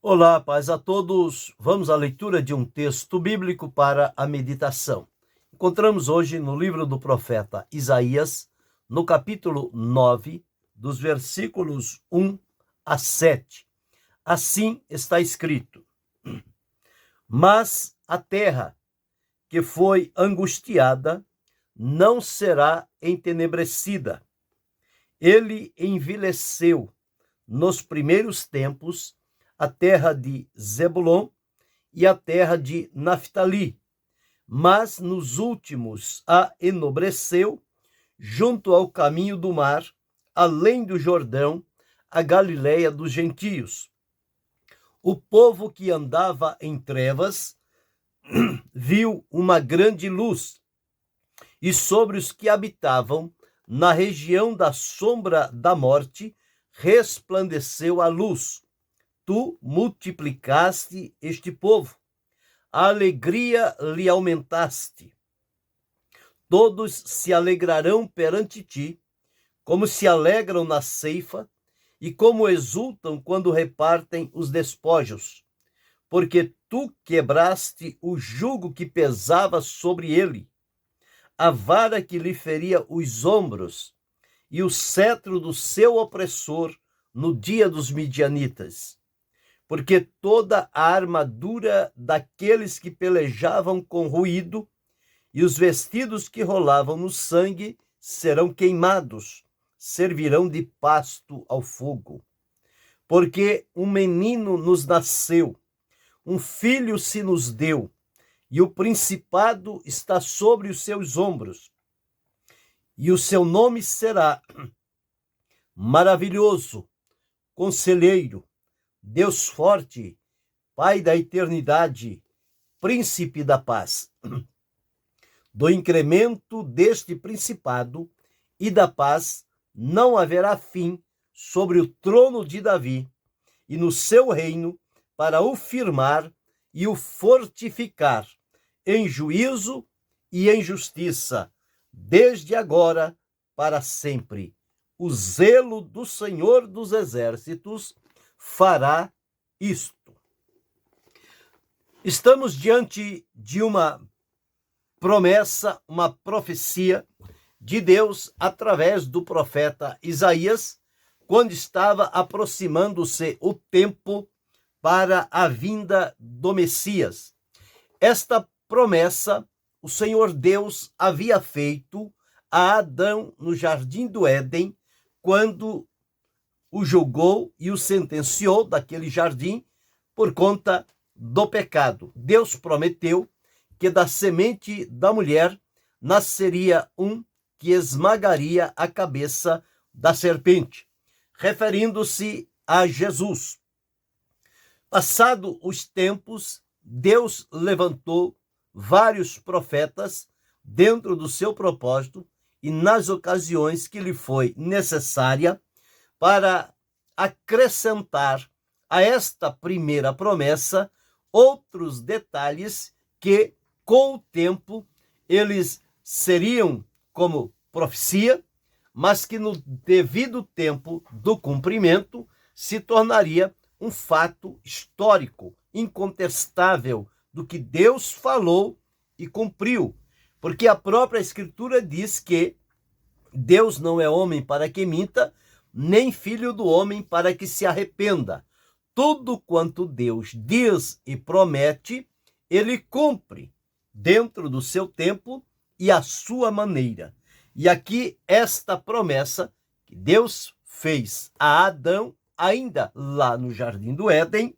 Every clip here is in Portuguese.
Olá, paz a todos. Vamos à leitura de um texto bíblico para a meditação. Encontramos hoje no livro do profeta Isaías, no capítulo 9, dos versículos 1 a 7. Assim está escrito: Mas a terra que foi angustiada não será entenebrecida. Ele envelheceu nos primeiros tempos a terra de Zebulon e a terra de Naftali, mas nos últimos a enobreceu junto ao caminho do mar, além do Jordão, a Galileia dos gentios. O povo que andava em trevas viu uma grande luz, e sobre os que habitavam na região da sombra da morte resplandeceu a luz. Tu multiplicaste este povo, a alegria lhe aumentaste. Todos se alegrarão perante ti, como se alegram na ceifa, e como exultam quando repartem os despojos, porque tu quebraste o jugo que pesava sobre ele, a vara que lhe feria os ombros, e o cetro do seu opressor no dia dos midianitas. Porque toda a armadura daqueles que pelejavam com ruído e os vestidos que rolavam no sangue serão queimados, servirão de pasto ao fogo. Porque um menino nos nasceu, um filho se nos deu, e o principado está sobre os seus ombros. E o seu nome será Maravilhoso, Conselheiro, Deus forte, Pai da eternidade, Príncipe da paz. Do incremento deste principado e da paz não haverá fim sobre o trono de Davi e no seu reino, para o firmar e o fortificar em juízo e em justiça, desde agora para sempre. O zelo do Senhor dos Exércitos fará isto. Estamos diante de uma promessa, uma profecia de Deus através do profeta Isaías, quando estava aproximando-se o tempo para a vinda do Messias. Esta promessa o Senhor Deus havia feito a Adão no jardim do Éden, quando o julgou e o sentenciou daquele jardim por conta do pecado. Deus prometeu que da semente da mulher nasceria um que esmagaria a cabeça da serpente, referindo-se a Jesus. Passado os tempos, Deus levantou vários profetas dentro do seu propósito e nas ocasiões que lhe foi necessária, para acrescentar a esta primeira promessa outros detalhes que, com o tempo, eles seriam como profecia, mas que no devido tempo do cumprimento se tornaria um fato histórico, incontestável, do que Deus falou e cumpriu. Porque a própria Escritura diz que Deus não é homem para que minta, nem filho do homem para que se arrependa. Tudo quanto Deus diz e promete, ele cumpre dentro do seu tempo e à sua maneira. E aqui esta promessa que Deus fez a Adão, ainda lá no jardim do Éden,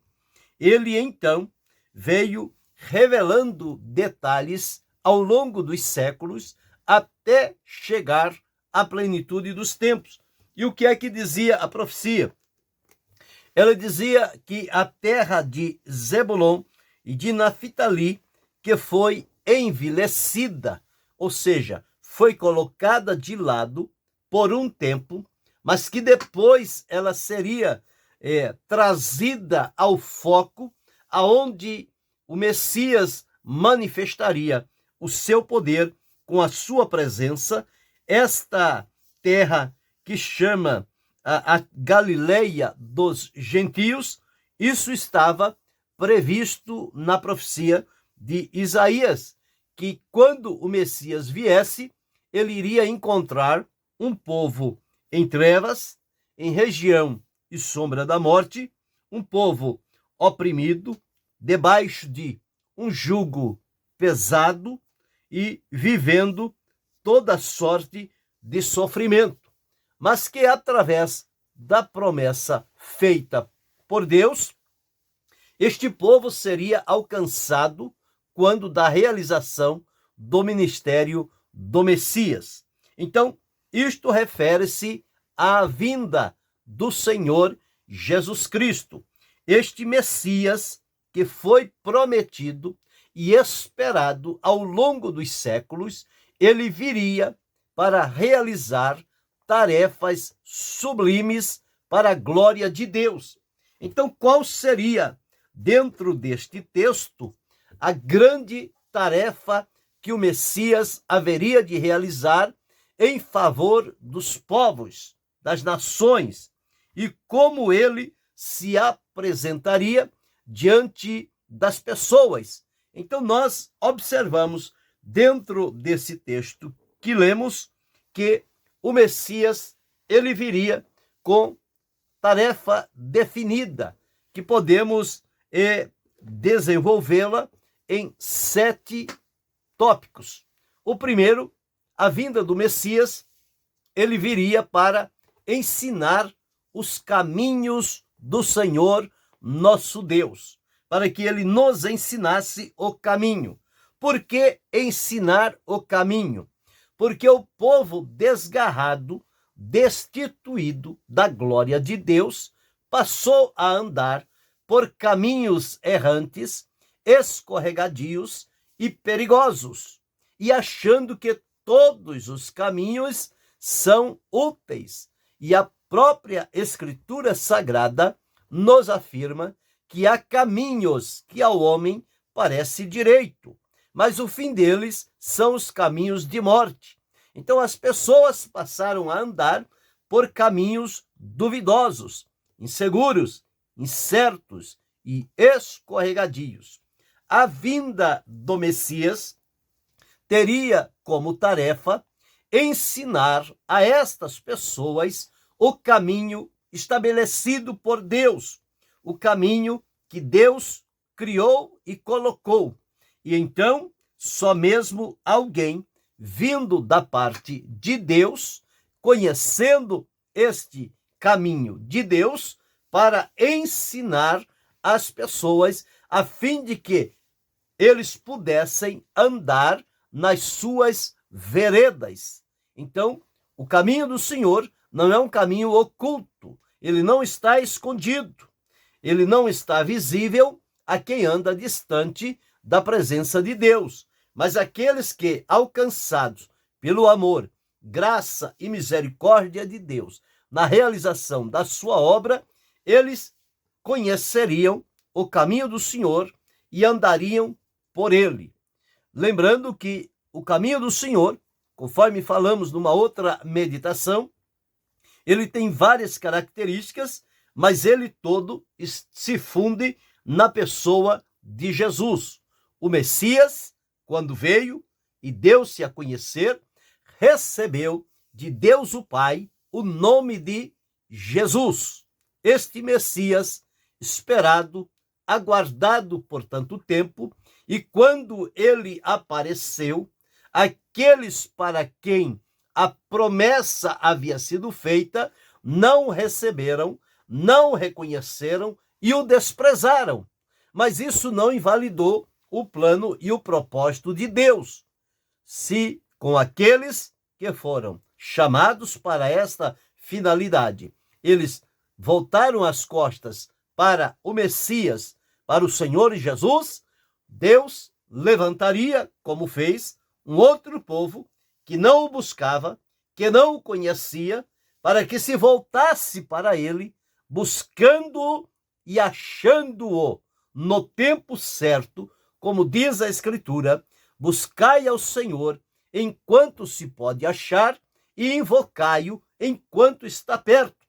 ele então veio revelando detalhes ao longo dos séculos até chegar à plenitude dos tempos. E o que é que dizia a profecia? Ela dizia que a terra de Zebulon e de Naftali, que foi envelhecida, ou seja, foi colocada de lado por um tempo, mas que depois ela seria trazida ao foco, aonde o Messias manifestaria o seu poder com a sua presença. Esta terra que chama a Galileia dos gentios, Isso estava previsto na profecia de Isaías, que quando o Messias viesse, ele iria encontrar um povo em trevas, em região e sombra da morte, um povo oprimido, debaixo de um jugo pesado e vivendo toda sorte de sofrimento, mas que através da promessa feita por Deus, este povo seria alcançado quando da realização do ministério do Messias. Então, isto refere-se à vinda do Senhor Jesus Cristo. Este Messias que foi prometido e esperado ao longo dos séculos, ele viria para realizar tarefas sublimes para a glória de Deus. Então, qual seria, dentro deste texto, a grande tarefa que o Messias haveria de realizar em favor dos povos, das nações, e como ele se apresentaria diante das pessoas? Então, nós observamos dentro desse texto que lemos que o Messias, ele viria com tarefa definida, que podemos desenvolvê-la em 7 tópicos. O primeiro, a vinda do Messias, ele viria para ensinar os caminhos do Senhor nosso Deus, para que ele nos ensinasse o caminho. Por que ensinar o caminho? Porque o povo desgarrado, destituído da glória de Deus, passou a andar por caminhos errantes, escorregadios e perigosos, e achando que todos os caminhos são úteis. E a própria Escritura Sagrada nos afirma que há caminhos que ao homem parece direito, mas o fim deles são os caminhos de morte. Então as pessoas passaram a andar por caminhos duvidosos, inseguros, incertos e escorregadios. A vinda do Messias teria como tarefa ensinar a estas pessoas o caminho estabelecido por Deus, o caminho que Deus criou e colocou. E então, só mesmo alguém vindo da parte de Deus, conhecendo este caminho de Deus, para ensinar as pessoas, a fim de que eles pudessem andar nas suas veredas. Então, o caminho do Senhor não é um caminho oculto, ele não está escondido, ele não está visível a quem anda distante da presença de Deus, mas aqueles que, alcançados pelo amor, graça e misericórdia de Deus, na realização da sua obra, eles conheceriam o caminho do Senhor e andariam por ele. Lembrando que o caminho do Senhor, conforme falamos numa outra meditação, ele tem várias características, mas ele todo se funde na pessoa de Jesus. O Messias, quando veio e deu-se a conhecer, recebeu de Deus o Pai o nome de Jesus. Este Messias, esperado, aguardado por tanto tempo, e quando ele apareceu, aqueles para quem a promessa havia sido feita não receberam, não reconheceram e o desprezaram. Mas isso não invalidou o plano e o propósito de Deus. Se com aqueles que foram chamados para esta finalidade, eles voltaram as costas para o Messias, para o Senhor Jesus, Deus levantaria, como fez, um outro povo que não o buscava, que não o conhecia, para que se voltasse para ele, buscando-o e achando-o no tempo certo, como diz a Escritura: buscai ao Senhor enquanto se pode achar e invocai-o enquanto está perto.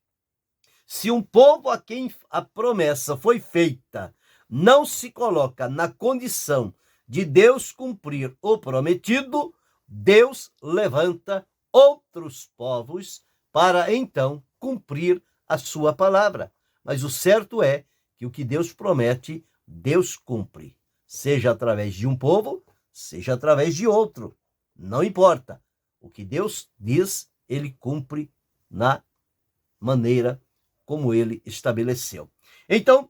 Se um povo a quem a promessa foi feita não se coloca na condição de Deus cumprir o prometido, Deus levanta outros povos para então cumprir a sua palavra. Mas o certo é que o que Deus promete, Deus cumpre, seja através de um povo, seja através de outro. Não importa. O que Deus diz, ele cumpre na maneira como ele estabeleceu. Então,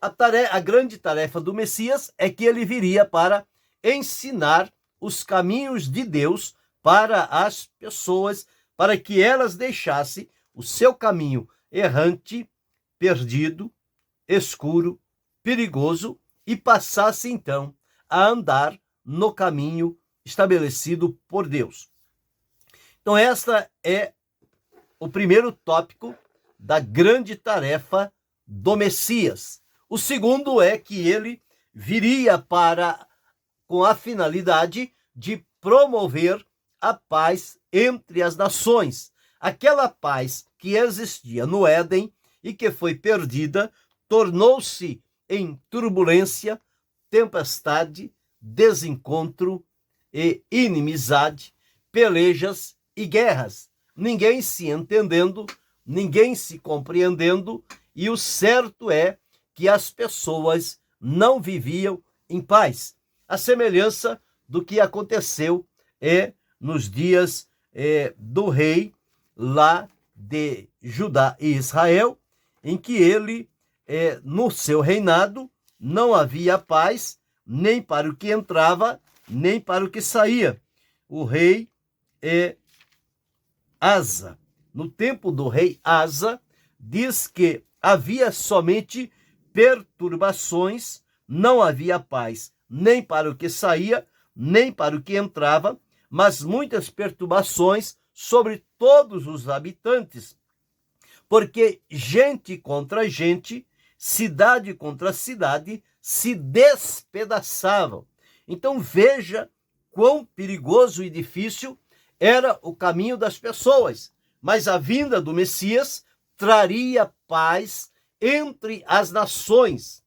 a grande tarefa do Messias é que ele viria para ensinar os caminhos de Deus para as pessoas, para que elas deixassem o seu caminho errante, perdido, escuro, perigoso e passassem então a andar no caminho estabelecido por Deus. Então, esta é o primeiro tópico da grande tarefa do Messias. O segundo é que ele viria com a finalidade de promover a paz entre as nações. Aquela paz que existia no Éden e que foi perdida, tornou-se em turbulência, tempestade, desencontro e inimizade, pelejas e guerras. Ninguém se entendendo, ninguém se compreendendo, e o certo é que as pessoas não viviam em paz. A semelhança do que aconteceu nos dias do rei lá de Judá e Israel, em que ele, no seu reinado, não havia paz, nem para o que entrava, nem para o que saía. O rei Asa, no tempo do rei Asa, diz que havia somente perturbações, não havia paz, nem para o que saía, nem para o que entrava, mas muitas perturbações sobre todos os habitantes, porque gente contra gente, cidade contra cidade, se despedaçavam. Então veja quão perigoso e difícil era o caminho das pessoas, mas a vinda do Messias traria paz entre as nações.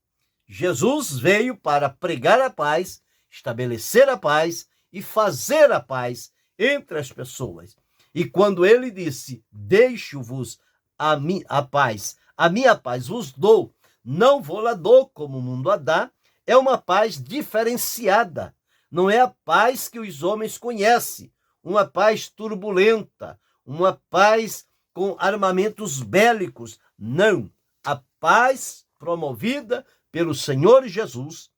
Jesus veio para pregar a paz, estabelecer a paz e fazer a paz entre as pessoas. E quando ele disse, deixo-vos a paz, a minha paz vos dou, não vou lá dou como o mundo a dá, é uma paz diferenciada. Não é a paz que os homens conhecem, uma paz turbulenta, uma paz com armamentos bélicos. Não, a paz promovida pelo Senhor Jesus,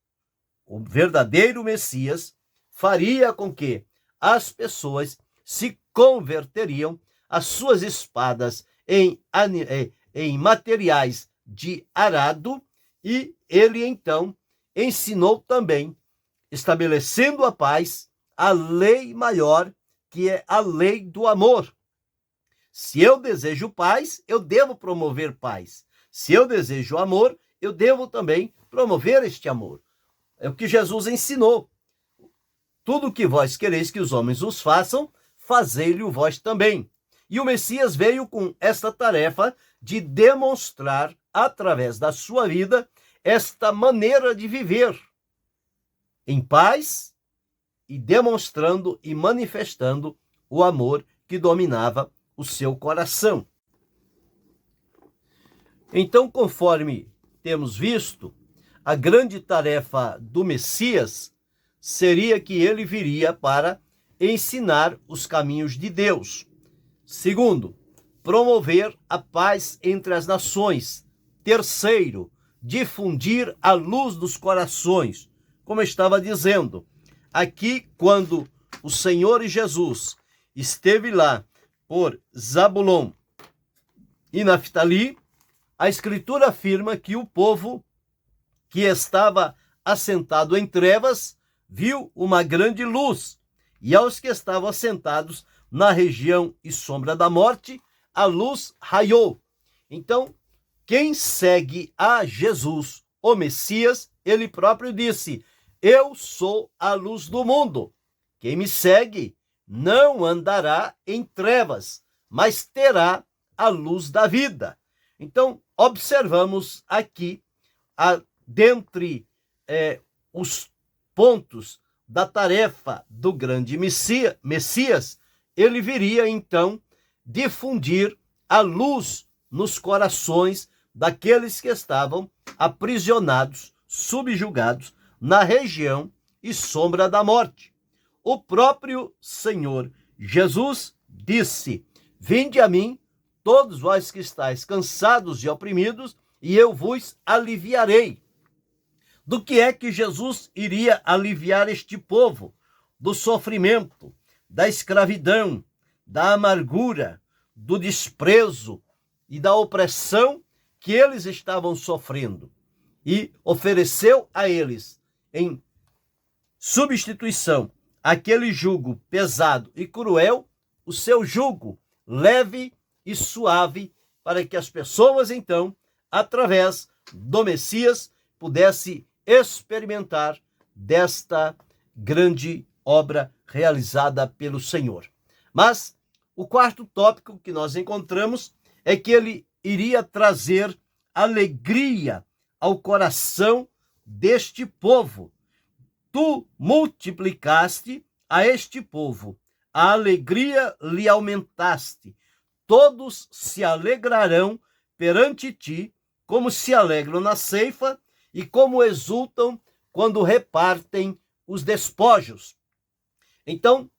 o verdadeiro Messias, faria com que as pessoas se converteriam, as suas espadas em materiais de arado, e ele então ensinou também, estabelecendo a paz, a lei maior, que é a lei do amor. Se eu desejo paz, eu devo promover paz. Se eu desejo amor, eu devo também promover este amor. É o que Jesus ensinou. Tudo o que vós quereis que os homens os façam, fazei-lhe vós também. E o Messias veio com esta tarefa de demonstrar, através da sua vida, esta maneira de viver em paz e demonstrando e manifestando o amor que dominava o seu coração. Então, conforme temos visto, a grande tarefa do Messias seria que ele viria para ensinar os caminhos de Deus. Segundo, promover a paz entre as nações. Terceiro, difundir a luz dos corações. Como eu estava dizendo, aqui quando o Senhor Jesus esteve lá por Zabulon e Naftali, a Escritura afirma que o povo que estava assentado em trevas viu uma grande luz, e aos que estavam assentados na região e sombra da morte, a luz raiou. Então, quem segue a Jesus, o Messias, ele próprio disse, eu sou a luz do mundo. Quem me segue não andará em trevas, mas terá a luz da vida. Então, observamos aqui, dentre os pontos da tarefa do grande Messias, ele viria, então, difundir a luz nos corações daqueles que estavam aprisionados, subjugados na região e sombra da morte. O próprio Senhor Jesus disse: vinde a mim, todos vós que estáis cansados e oprimidos, e eu vos aliviarei. Do que é que Jesus iria aliviar este povo? Do sofrimento, da escravidão, da amargura, do desprezo e da opressão que eles estavam sofrendo. E ofereceu a eles, em substituição, aquele jugo pesado e cruel, o seu jugo leve e suave, para que as pessoas, então, através do Messias, pudessem experimentar desta grande obra realizada pelo Senhor. Mas o quarto tópico que nós encontramos é que ele iria trazer alegria ao coração deste povo. Tu multiplicaste a este povo, a alegria lhe aumentaste. Todos se alegrarão perante ti, como se alegram na ceifa e como exultam quando repartem os despojos. Então,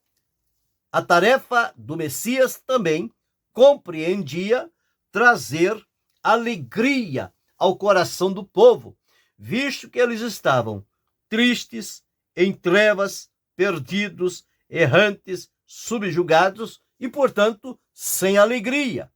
a tarefa do Messias também compreendia trazer alegria ao coração do povo, visto que eles estavam tristes, em trevas, perdidos, errantes, subjugados e, portanto, sem alegria.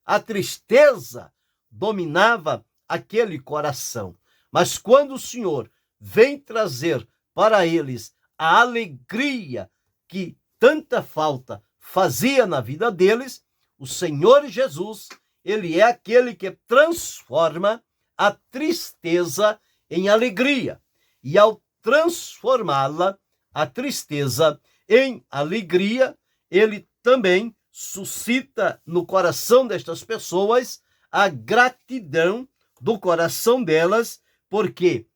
A tristeza dominava aquele coração. Mas quando o Senhor vem trazer para eles a alegria que tanta falta fazia na vida deles, o Senhor Jesus, ele é aquele que transforma a tristeza em alegria. E ao transformá-la, a tristeza em alegria, ele também suscita no coração destas pessoas a gratidão do coração delas, porque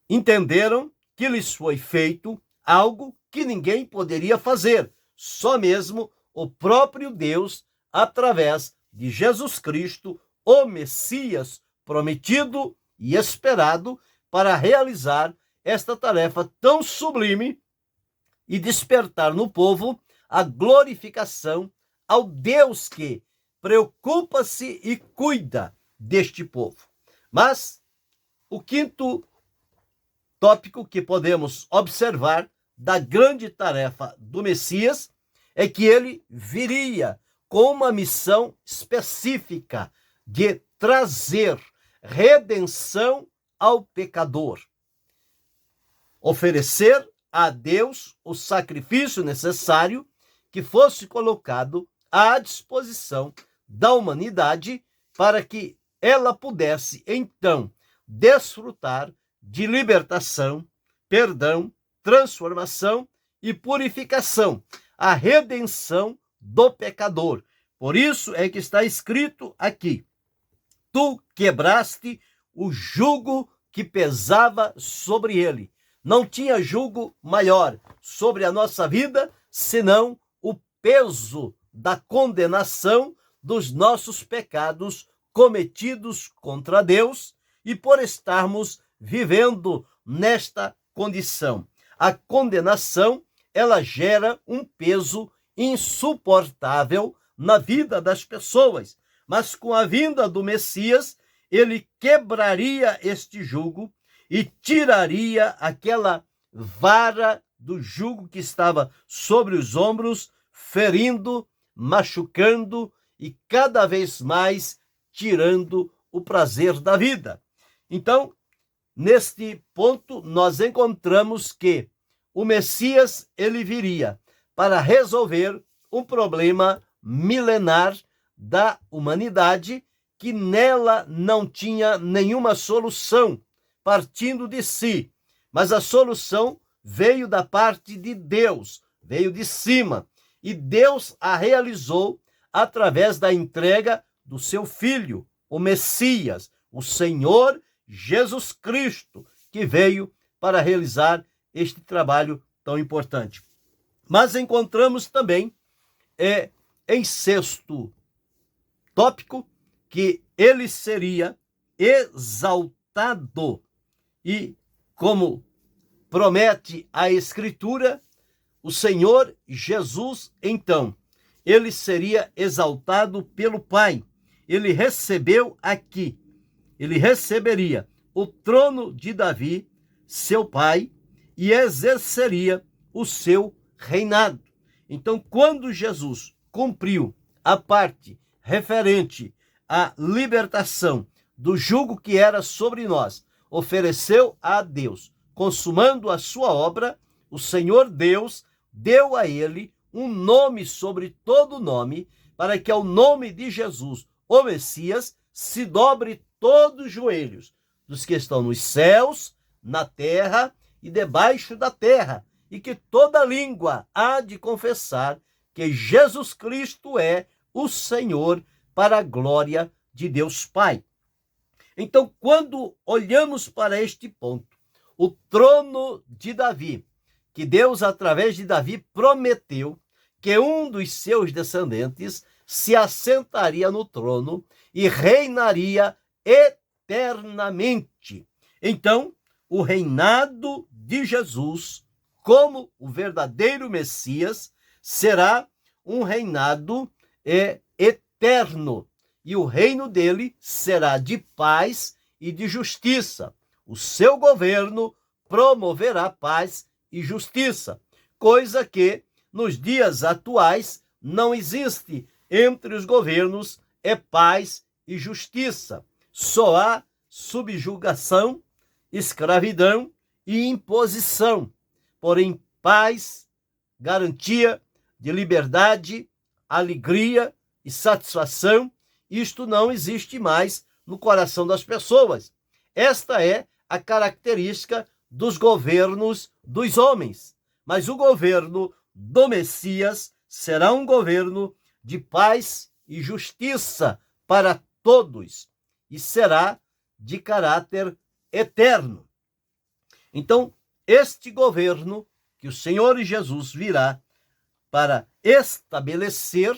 entenderam que lhes foi feito algo que ninguém poderia fazer, só mesmo o próprio Deus, através de Jesus Cristo, o Messias prometido e esperado para realizar esta tarefa tão sublime e despertar no povo a glorificação ao Deus que preocupa-se e cuida deste povo. Mas o quinto tópico que podemos observar da grande tarefa do Messias é que ele viria com uma missão específica de trazer redenção ao pecador, oferecer a Deus o sacrifício necessário que fosse colocado à disposição da humanidade para que ela pudesse, então, desfrutar de libertação, perdão, transformação e purificação, a redenção do pecador. Por isso é que está escrito aqui: tu quebraste o jugo que pesava sobre ele. Não tinha jugo maior sobre a nossa vida, senão o peso da condenação dos nossos pecados cometidos contra Deus e por estarmos vivendo nesta condição. A condenação, ela gera um peso insuportável na vida das pessoas, mas com a vinda do Messias, ele quebraria este jugo e tiraria aquela vara do jugo que estava sobre os ombros, ferindo, machucando e cada vez mais tirando o prazer da vida. Então, neste ponto, nós encontramos que o Messias, ele viria para resolver um problema milenar da humanidade que nela não tinha nenhuma solução, partindo de si. Mas a solução veio da parte de Deus, veio de cima. E Deus a realizou através da entrega do seu Filho, o Messias, o Senhor Jesus Cristo, que veio para realizar este trabalho tão importante. Mas encontramos também, em sexto tópico, que ele seria exaltado. E, como promete a Escritura, o Senhor Jesus, então, ele seria exaltado pelo Pai. Ele receberia o trono de Davi, seu pai, e exerceria o seu reinado. Então, quando Jesus cumpriu a parte referente à libertação do jugo que era sobre nós, ofereceu a Deus, consumando a sua obra, o Senhor Deus deu a ele um nome sobre todo nome, para que ao nome de Jesus, o Messias, se dobre todos os joelhos dos que estão nos céus, na terra e debaixo da terra, e que toda língua há de confessar que Jesus Cristo é o Senhor, para a glória de Deus Pai. Então, quando olhamos para este ponto, o trono de Davi, que Deus, através de Davi, prometeu que um dos seus descendentes se assentaria no trono e reinaria eternamente. Então, o reinado de Jesus, como o verdadeiro Messias, será um reinado eterno. E o reino dele será de paz e de justiça. O seu governo promoverá paz e justiça, coisa que nos dias atuais não existe. Entre os governos é paz e justiça. Só há subjugação, escravidão e imposição. Porém, paz, garantia de liberdade, alegria e satisfação, isto não existe mais no coração das pessoas. Esta é a característica dos governos dos homens. Mas o governo do Messias será um governo de paz e justiça para todos e será de caráter eterno. Então, este governo que o Senhor Jesus virá para estabelecer,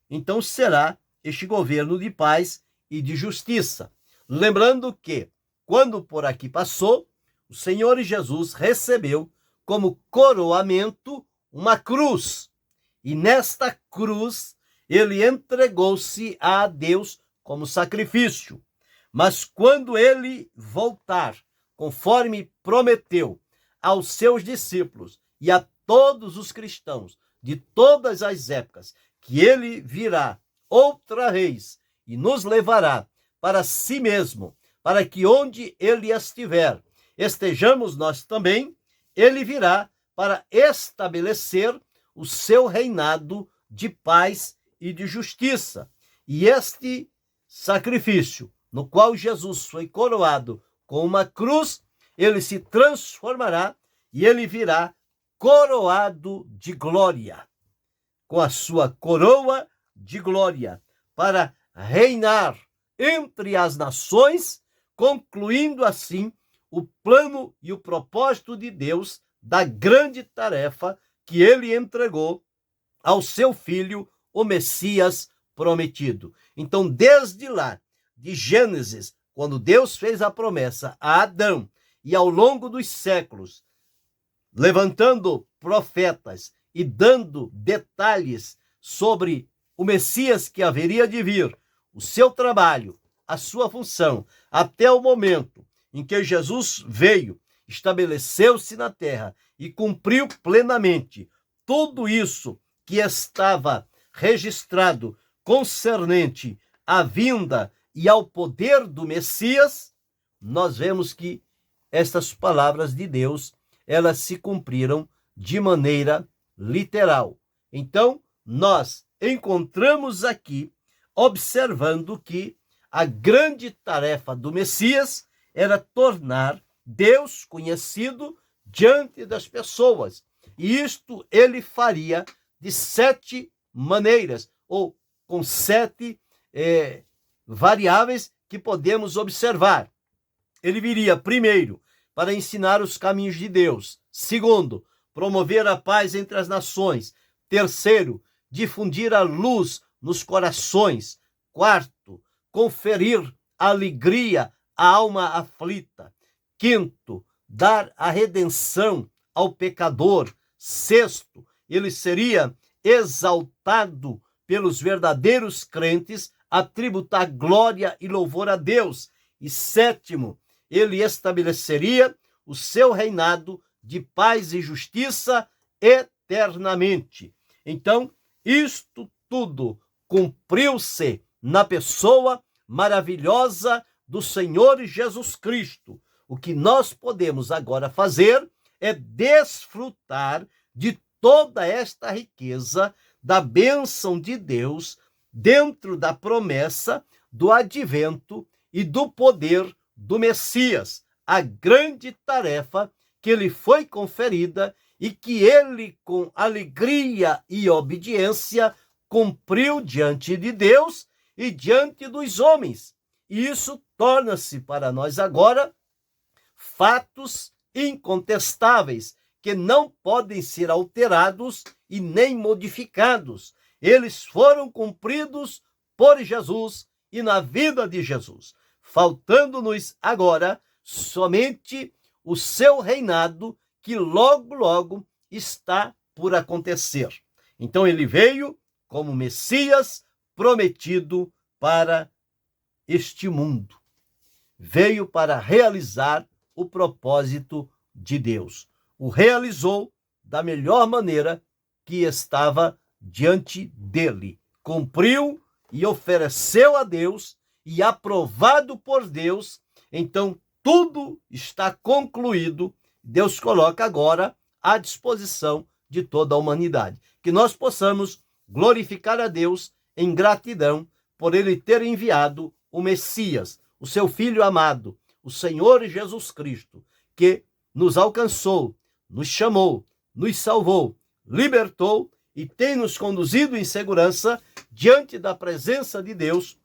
então será este governo de paz e de justiça. Lembrando que, quando por aqui passou, o Senhor Jesus recebeu como coroamento uma cruz. E nesta cruz, ele entregou-se a Deus como sacrifício. Mas quando ele voltar, conforme prometeu aos seus discípulos e a todos os cristãos de todas as épocas, que ele virá outra vez e nos levará para si mesmo, para que onde ele estiver, estejamos nós também, ele virá para estabelecer o seu reinado de paz e de justiça. E este sacrifício, no qual Jesus foi coroado com uma cruz, ele se transformará e ele virá coroado de glória, com a sua coroa de glória, para reinar entre as nações, concluindo assim o plano e o propósito de Deus da grande tarefa que ele entregou ao seu Filho, o Messias prometido. Então, desde lá, de Gênesis, quando Deus fez a promessa a Adão, e ao longo dos séculos, levantando profetas e dando detalhes sobre o Messias que haveria de vir, o seu trabalho, a sua função, até o momento em que Jesus veio, estabeleceu-se na terra e cumpriu plenamente tudo isso que estava registrado concernente à vinda e ao poder do Messias, nós vemos que estas palavras de Deus, elas se cumpriram de maneira literal. Então, nós encontramos aqui, observando que a grande tarefa do Messias era tornar Deus conhecido diante das pessoas. E isto ele faria de 7 maneiras, ou com 7 variáveis que podemos observar. Ele viria, primeiro, para ensinar os caminhos de Deus. Segundo, promover a paz entre as nações. Terceiro, difundir a luz nos corações. Quarto, conferir alegria à alma aflita. Quinto, dar a redenção ao pecador. Sexto, ele seria exaltado pelos verdadeiros crentes a tributar glória e louvor a Deus. E sétimo, ele estabeleceria o seu reinado de paz e justiça eternamente. Então, isto tudo cumpriu-se na pessoa maravilhosa do Senhor Jesus Cristo. O que nós podemos agora fazer é desfrutar de toda esta riqueza da bênção de Deus dentro da promessa do advento e do poder do Messias, a grande tarefa que lhe foi conferida e que ele, com alegria e obediência, cumpriu diante de Deus e diante dos homens. E isso torna-se para nós agora fatos incontestáveis, que não podem ser alterados e nem modificados. Eles foram cumpridos por Jesus e na vida de Jesus, faltando-nos agora somente o seu reinado, que logo, logo está por acontecer. Então ele veio como Messias prometido para este mundo. Veio para realizar o propósito de Deus. O realizou da melhor maneira que estava diante dele. Cumpriu e ofereceu a Deus e aprovado por Deus. Então tudo está concluído. Deus coloca agora à disposição de toda a humanidade. Que nós possamos glorificar a Deus em gratidão por ele ter enviado o Messias, o seu Filho amado, o Senhor Jesus Cristo, que nos alcançou, nos chamou, nos salvou, libertou e tem nos conduzido em segurança diante da presença de Deus,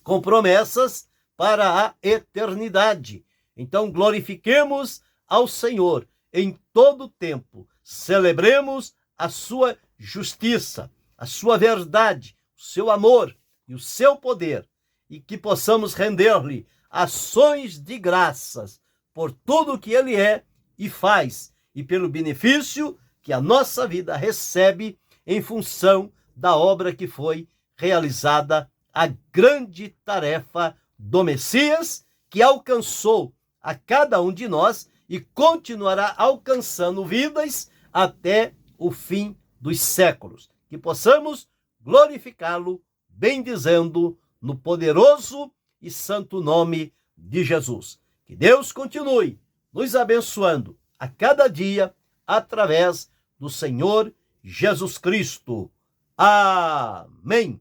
com promessas para a eternidade. Então glorifiquemos ao Senhor em todo o tempo, celebremos a sua justiça, a sua verdade, o seu amor e o seu poder, e que possamos render-lhe ações de graças por tudo que ele é e faz, e pelo benefício que a nossa vida recebe em função da obra que foi realizada, a grande tarefa do Messias, que alcançou a cada um de nós e continuará alcançando vidas até o fim dos séculos. Que possamos glorificá-lo, bendizendo no poderoso e santo nome de Jesus. Que Deus continue nos abençoando a cada dia através do Senhor Jesus Cristo. Amém.